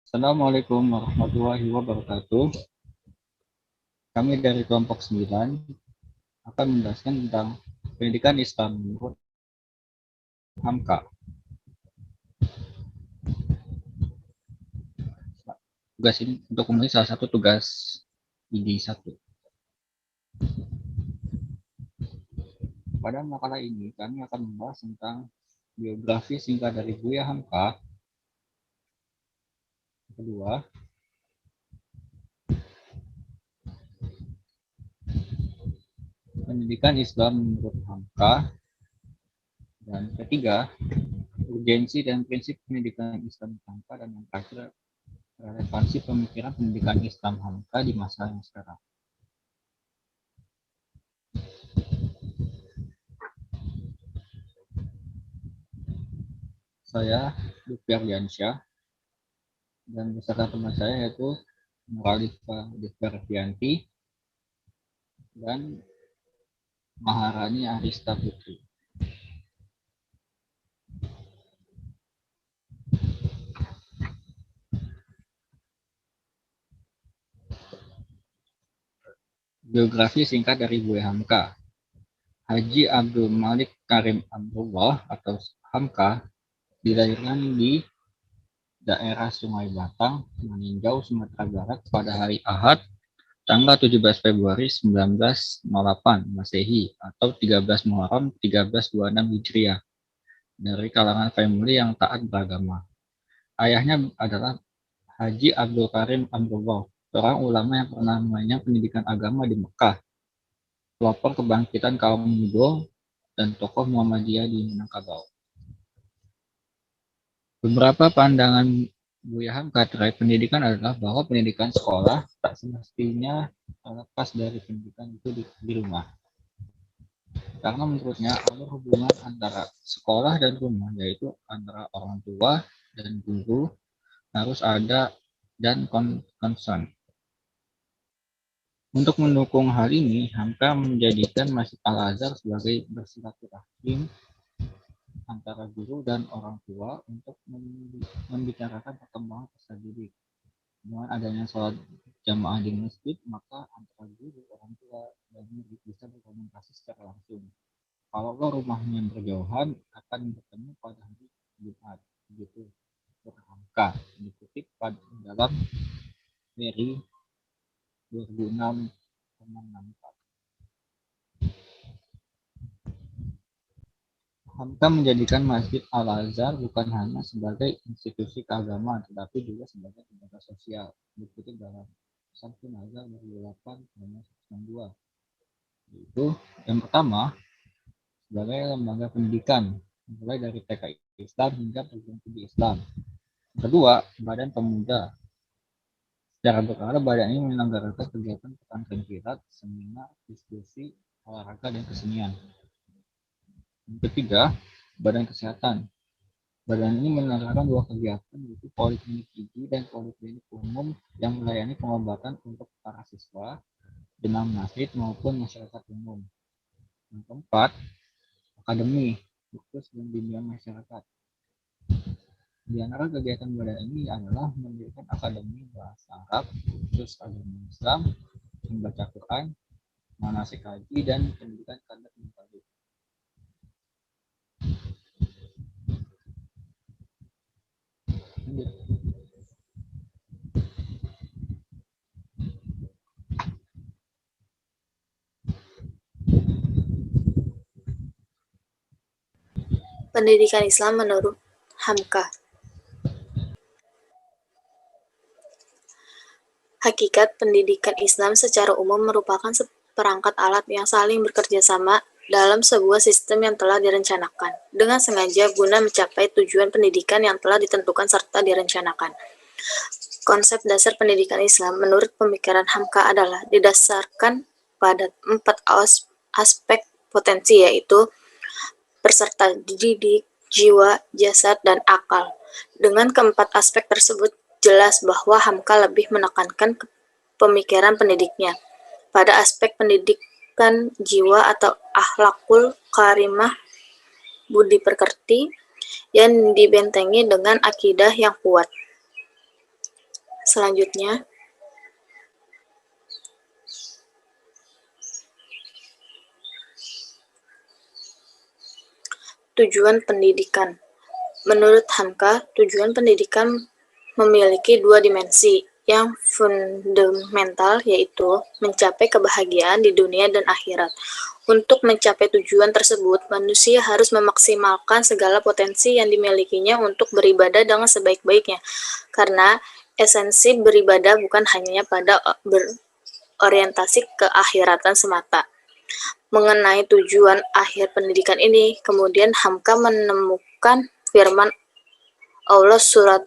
Assalamualaikum warahmatullahi wabarakatuh. Kami dari kelompok 9 akan menjelaskan tentang pendidikan Islam menurut Hamka. Tugas ini untuk memenuhi salah satu tugas ID 1. Pada makalah ini kami akan membahas tentang biografi singkat dari Buya Hamka. Kedua, pendidikan Islam menurut Hamka. Dan ketiga, urgensi dan prinsip pendidikan Islam Hamka. Dan yang terakhir, relevansi pemikiran pendidikan Islam Hamka di masa yang sekarang. Saya Lutfi Ardiansyah dan beserta teman saya yaitu Nuralifa Devrianti dan Maharani Arista Putri. Biografi singkat dari Buya Hamka. Haji Abdul Malik Karim Abdullah atau Hamka dilahirkan di daerah Sungai Batang, Maninjau, Sumatera Barat pada hari Ahad tanggal 17 Februari 1908 Masehi atau 13 Muharram 1326 Hijriah dari kalangan famili yang taat beragama. Ayahnya adalah Haji Abdul Karim Abdullah, seorang ulama yang pernah mengenyam pendidikan agama di Mekah, pelopor kebangkitan kaum muda, dan tokoh Muhammadiyah di Minangkabau. Beberapa pandangan Buya Hamka terkait pendidikan adalah bahwa pendidikan sekolah tak semestinya lepas dari pendidikan itu di rumah. Karena menurutnya ada hubungan antara sekolah dan rumah, yaitu antara orang tua dan guru harus ada dan concern. Untuk mendukung hal ini, Hamka menjadikan Masjid Al-Azhar sebagai bersilaturahim antara guru dan orang tua untuk membicarakan perkembangan peserta didik. Dengan adanya sholat jamaah di masjid, maka antara guru, orang tua, dan murid bisa berkomunikasi secara langsung. Kalau rumahnya berjauhan, akan bertemu pada hari Jumat. Begitu Hamka dikutip pada dalam dari 2006 Hamka menjadikan Masjid Al-Azhar bukan hanya sebagai institusi keagamaan, tetapi juga sebagai lembaga sosial. Dikutip dalam Samsul Nazar 2008-192. Yaitu yang pertama, sebagai lembaga pendidikan, mulai dari TK Islam hingga perguruan tinggi Islam. Kedua, Badan Pemuda. Secara berkala, badan ini menyelenggarakan kegiatan pesantren kilat, seminar, diskusi, olahraga, dan kesenian. Yang ketiga, Badan Kesehatan. Badan ini menyelenggarakan dua kegiatan, yaitu Poliklinik Gigi dan Poliklinik Umum yang melayani pengobatan untuk para siswa, demam masjid maupun masyarakat umum. Yang keempat, Akademi, khusus dan bimbingan masyarakat. Di antara kegiatan badan ini adalah mendirikan Akademi Bahasa Arab, khusus agama Islam, membaca Quran, manasik haji, dan pendidikan kader mubalik. Pendidikan Islam menurut Hamka. Hakikat pendidikan Islam secara umum merupakan seperangkat alat yang saling bekerja sama dalam sebuah sistem yang telah direncanakan, dengan sengaja guna mencapai tujuan pendidikan yang telah ditentukan serta direncanakan. Konsep dasar pendidikan Islam menurut pemikiran Hamka adalah didasarkan pada 4 aspek potensi, yaitu peserta didik, jiwa, jasad, dan akal. Dengan keempat aspek tersebut, jelas bahwa Hamka lebih menekankan pemikiran pendidiknya pada aspek pendidikan jiwa atau akhlakul karimah, budi pekerti, yang dibentengi dengan akidah yang kuat. Selanjutnya, tujuan pendidikan. Menurut Hamka, tujuan pendidikan memiliki dua dimensi. Yang fundamental yaitu mencapai kebahagiaan di dunia dan akhirat. Untuk mencapai tujuan tersebut, manusia harus memaksimalkan segala potensi yang dimilikinya untuk beribadah dengan sebaik-baiknya. Karena esensi beribadah bukan hanya pada berorientasi ke akhiratan semata. Mengenai tujuan akhir pendidikan ini, kemudian Hamka menemukan firman Allah surat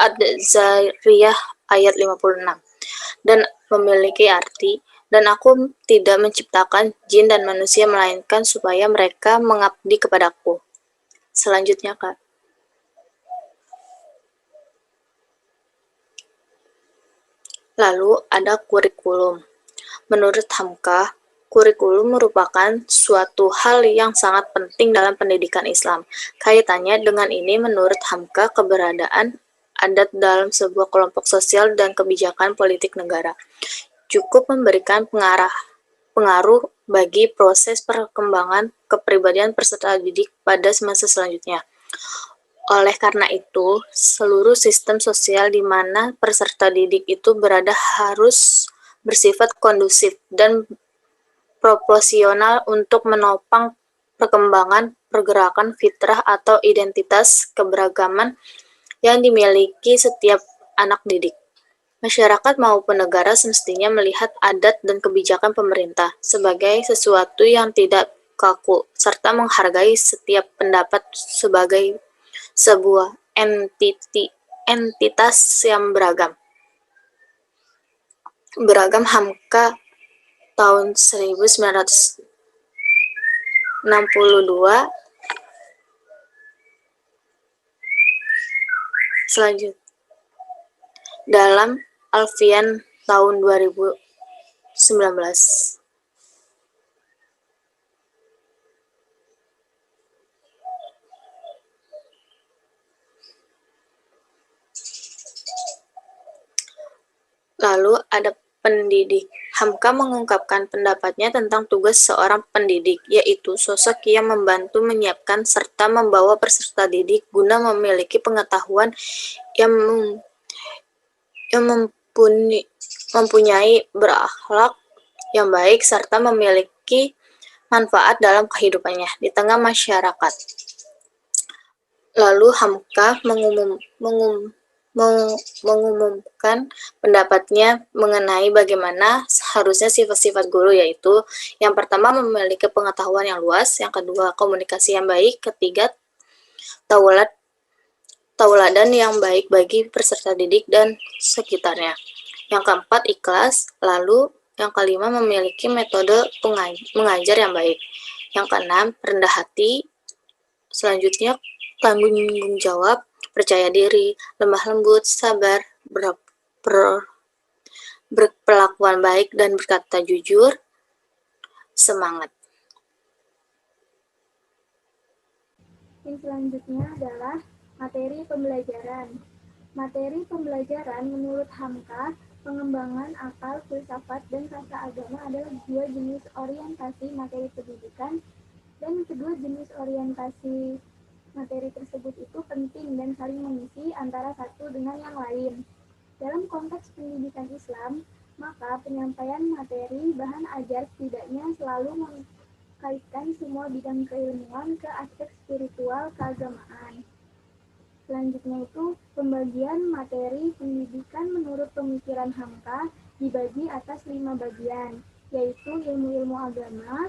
Ad-Zariyah ayat 56 dan memiliki arti, dan aku tidak menciptakan jin dan manusia melainkan supaya mereka mengabdi kepadaku. Selanjutnya, Kak. Lalu ada kurikulum. Menurut Hamka, kurikulum merupakan suatu hal yang sangat penting dalam pendidikan Islam. Kaitannya dengan ini, menurut Hamka, keberadaan adat dalam sebuah kelompok sosial dan kebijakan politik negara cukup memberikan pengaruh bagi proses perkembangan kepribadian peserta didik pada semasa selanjutnya. Oleh karena itu, seluruh sistem sosial di mana peserta didik itu berada harus bersifat kondusif dan proporsional untuk menopang perkembangan pergerakan fitrah atau identitas keberagaman yang dimiliki setiap anak didik. Masyarakat maupun negara semestinya melihat adat dan kebijakan pemerintah sebagai sesuatu yang tidak kaku, serta menghargai setiap pendapat sebagai sebuah entitas yang beragam. Hamka tahun 1962. Selanjutnya, dalam Alfian tahun 2019. Lalu ada pendidik. Hamka mengungkapkan pendapatnya tentang tugas seorang pendidik, yaitu sosok yang membantu menyiapkan serta membawa peserta didik guna memiliki pengetahuan yang mempunyai berakhlak yang baik serta memiliki manfaat dalam kehidupannya di tengah masyarakat. Lalu Hamka mengumumkan pendapatnya mengenai bagaimana seharusnya sifat-sifat guru, yaitu yang pertama memiliki pengetahuan yang luas, yang kedua komunikasi yang baik, ketiga tauladan yang baik bagi peserta didik dan sekitarnya, yang keempat ikhlas, lalu yang kelima memiliki metode mengajar yang baik, yang keenam rendah hati, selanjutnya tanggung jawab, percaya diri, lemah lembut, sabar, berpelakuan baik dan berkata jujur, semangat. Yang selanjutnya adalah materi pembelajaran. Materi pembelajaran menurut Hamka, pengembangan akal, filsafat, dan rasa agama adalah dua jenis orientasi materi pendidikan, dan kedua jenis orientasi materi tersebut itu penting dan saling mengisi antara satu dengan yang lain. Dalam konteks pendidikan Islam, maka penyampaian materi bahan ajar setidaknya selalu mengkaitkan semua bidang keilmuan ke aspek spiritual keagamaan. Selanjutnya itu pembagian materi pendidikan menurut pemikiran Hamka dibagi atas 5 bagian, yaitu ilmu-ilmu agama,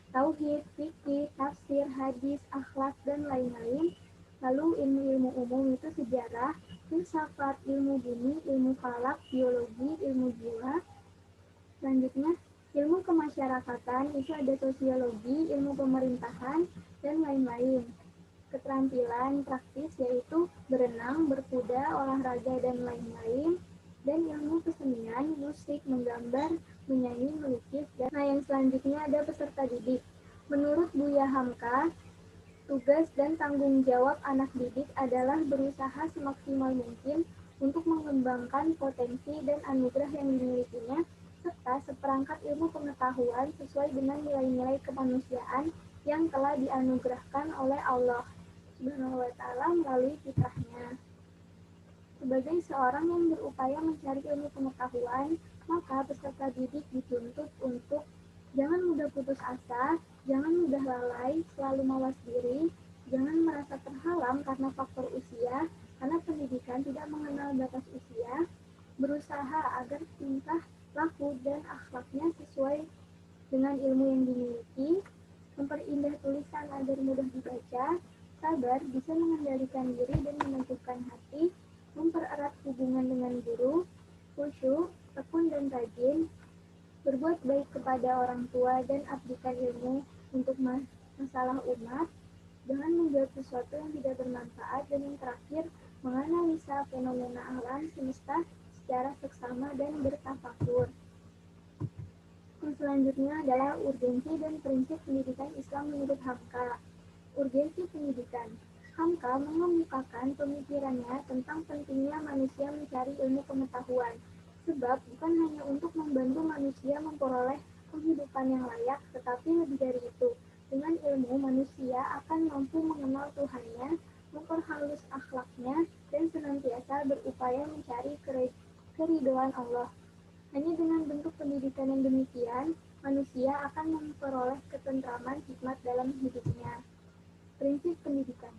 tauhid, fikih, tafsir, hadis, akhlak, dan lain-lain. Lalu ilmu-ilmu umum itu sejarah, filsafat, ilmu bumi, ilmu falak, biologi, ilmu jiwa. Selanjutnya, ilmu kemasyarakatan itu ada sosiologi, ilmu pemerintahan, dan lain-lain. Keterampilan praktis yaitu berenang, berkuda, olahraga, dan lain-lain. Dan ilmu kesenian, musik, menggambar, menyanyi, melukis. Nah, yang selanjutnya ada peserta didik. Menurut Buya Hamka, tugas dan tanggung jawab anak didik adalah berusaha semaksimal mungkin untuk mengembangkan potensi dan anugerah yang dimilikinya, serta seperangkat ilmu pengetahuan sesuai dengan nilai-nilai kemanusiaan yang telah dianugerahkan oleh Allah Subhanahu wa Ta'ala melalui fitrahnya. Sebagai seorang yang berupaya mencari ilmu pengetahuan, maka peserta didik dituntut untuk jangan mudah putus asa, jangan mudah lalai, selalu mawas diri, jangan merasa terhalang karena faktor usia, karena pendidikan tidak mengenal batas usia, berusaha agar tingkah laku dan akhlaknya sesuai dengan ilmu yang dimiliki, memperindah tulisan agar mudah dibaca, sabar, bisa mengendalikan diri dan meneguhkan hati, mempererat hubungan dengan guru, khusyuk, tekun dan rajin, berbuat baik kepada orang tua dan abdikan ilmu untuk masalah umat, jangan membuat sesuatu yang tidak bermanfaat, dan yang terakhir, menganalisa fenomena alam semesta secara seksama dan bertafakur. Yang selanjutnya adalah urgensi dan prinsip pendidikan Islam menurut Hamka. Urgensi pendidikan. Hamka mengemukakan pemikirannya tentang pentingnya manusia mencari ilmu pengetahuan, sebab bukan hanya untuk membantu manusia memperoleh penghidupan yang layak, tetapi lebih dari itu. Dengan ilmu, manusia akan mampu mengenal Tuhannya, memperhalus akhlaknya, dan senantiasa berupaya mencari keridhaan Allah. Hanya dengan bentuk pendidikan yang demikian, manusia akan memperoleh ketentraman hikmat dalam hidupnya. Prinsip pendidikan.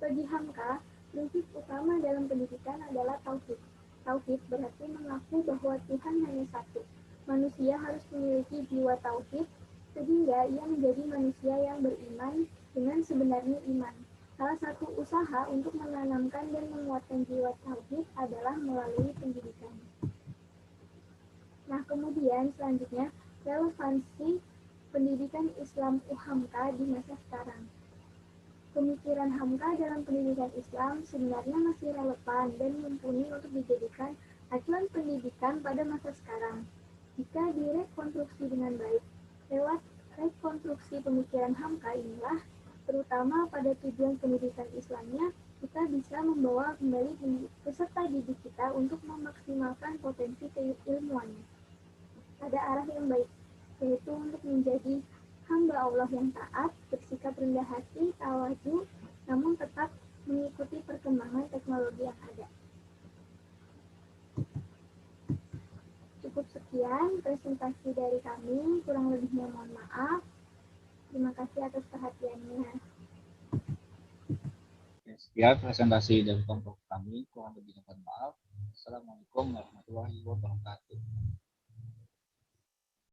Bagi Hamka, prinsip utama dalam pendidikan adalah tauhid. Tauhid berarti mengaku bahwa Tuhan hanya satu. Manusia harus memiliki jiwa tauhid, sehingga ia menjadi manusia yang beriman dengan sebenarnya iman. Salah satu usaha untuk menanamkan dan menguatkan jiwa tauhid adalah melalui pendidikan. Nah, kemudian selanjutnya, relevansi pendidikan Islam Hamka di masa sekarang. Pemikiran Hamka dalam pendidikan Islam sebenarnya masih relevan dan mumpuni untuk dijadikan acuan pendidikan pada masa sekarang. Jika direkonstruksi dengan baik, lewat rekonstruksi pemikiran Hamka inilah, terutama pada tujuan pendidikan Islamnya, kita bisa membawa kembali peserta didik kita untuk memaksimalkan potensi keilmuannya pada arah yang baik, yaitu untuk menjadi hamba Allah yang taat, bersikap rendah hati, tawadhu, namun tetap mengikuti perkembangan teknologi yang ada. Cukup sekian presentasi dari kami, kurang lebihnya mohon maaf. Terima kasih atas perhatiannya. Sekian presentasi dari kelompok kami, kurang lebihnya mohon maaf. Assalamualaikum warahmatullahi wabarakatuh.